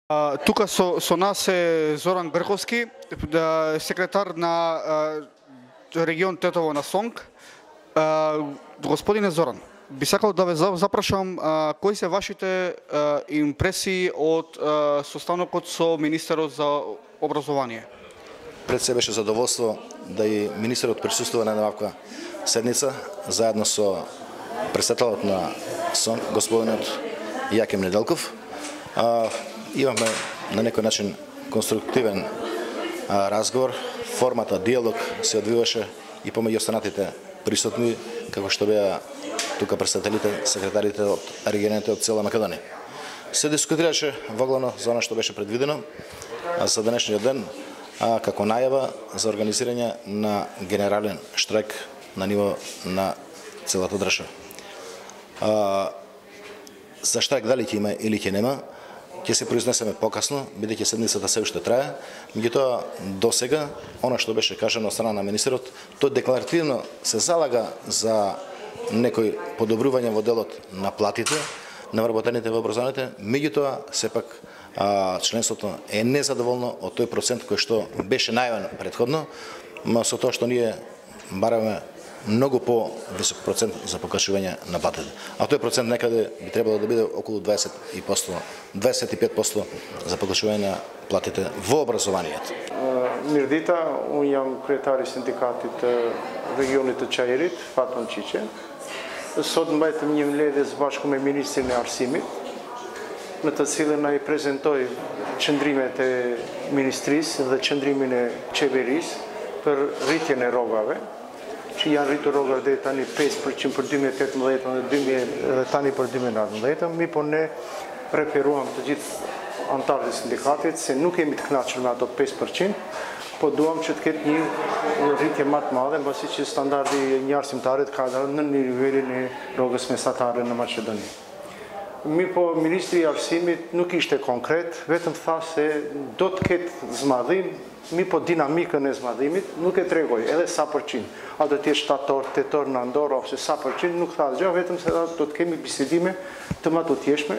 Тука со нас е Зоран Грковски, секретар на регион Тетово на СОНК. Господине Зоран, би сакал да ве запрашам кои се вашите импресии од состанокот со министерот за образование? Пред се беше задоволство да и министерот присуствува на ваква седница заедно со председателот на СОНК, господинот Јаким Неделков. Имаме на некој начин конструктивен разговор, формата диалог се одвиваше и помеѓу останатите присутни, како што беа тука представителите, секретарите од регионите од цела Македонија. Се дискутираше воглавно за она што беше предвидено за денешниот ден, како најава за организирање на генерален штрайк на ниво на целата држава. За штрайк дали ќе има или ќе нема, ќе се произнесеме покасно, бидејќи седницата се уште трае. Меѓутоа, досега, она што беше кажано од страна на министерот, тој декларативно се залага за некои подобрување во делот на платите на вработените во образованите, меѓутоа, сепак, членството е незадоволно од тој процент кој што беше најавен предходно, со тоа што ние бараме многу по-висок процент за покачување на платите. А тој процент некаде би требало да биде околу 25% за покачување на платите во образованието. Мирдита, уnë jam kryetari i sindikatit të regionit të Çajerit, Fatman Çiçe. Sot mbajtëm një mbledhje së bashku me Ministrin e Arsimit, në të cilën ai prezantoi qëndrimet e Ministrisë dhe qëndrimin e qeverisë për rritjen e rrogave, që janë rritur rrogat deri tani 5% për 2018 dhe tani për 2019, mi po ne referuam të gjithë anëtarët e sindikatit se nuk jemi të kënaqur me ato 5%, po duam që të ketë një rritje më të madhe, mbasi që standardi një arsimtarit ka në nivelin e rrogës mesatare në Maqedoni. Mi po Ministri i Arsimit nuk ishte konkret, vetëm tha se do të ketë zmadhim, mi po dinamikën e zmadhimit nuk e tregoj, edhe sa përqind. A do t'jetë shtator, tetor, nëndor, ose sa përqind, nuk tha gjë, vetëm se do të kemi bisedime të matutjeshme.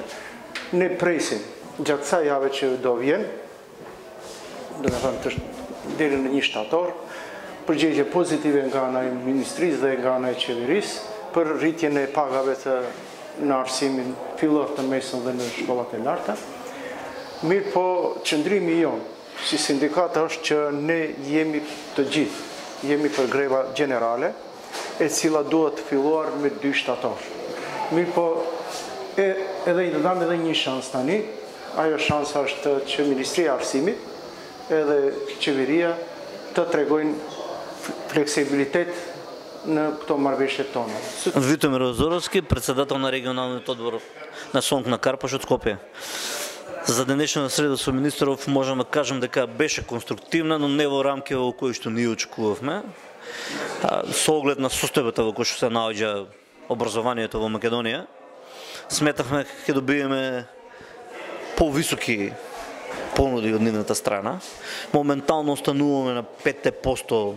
Ne presim gjatë kësaj jave që do vjen, do me thënë të deri në 1 shtator, përgjigje pozitive nga ana e ministrisë dhe nga ana e qeverisë për rritjen e pagave të në arsimin fillor të mesëm dhe në shkollat e larta. Mirë po, qëndrimi jonë si sindikata është që ne jemi të gjithë, jemi për greva generale, e cila duhet të filluar me 2 shtator. Mirë po, edhe i të dam edhe një shans tani, ajo shansa është që Ministria e Arsimit edhe qeveria të tregojnë fleksibilitet në këto marrëveshjet tona. Витомир Озоровски, председател на регионалниот одбор на СОНК на Карпаш од Скопје. За денешната среда со министров можеме да кажем дека беше конструктивна, но не во рамки во кои што ние очекувавме. Со оглед на состојбата во која што се наоѓа образованието во Македонија, сметавме дека ќе добиеме повисоки понуди од нивната страна. Моментално остануваме на 5%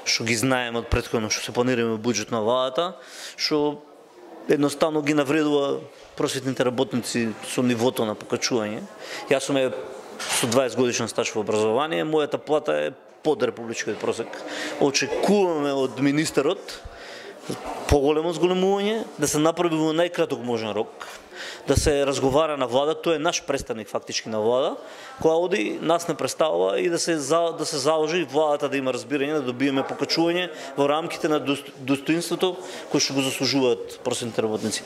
што ги знаеме од претходно што се планираме буџет на владата, што едноставно ги навредува просветните работници со нивото на покачување. Јас сум со 20 годишен стаж во образование, мојата плата е под републичкиот просек. Очекуваме од министерот поголемо зголемување, да се направи во најкраток можен рок, да се разговара на влада, тој е наш представник фактички на влада, која оди нас не представува и да се заложи владата да има разбирање, да добиеме покачување во рамките на достоинството кој што го заслужуваат просветните работници.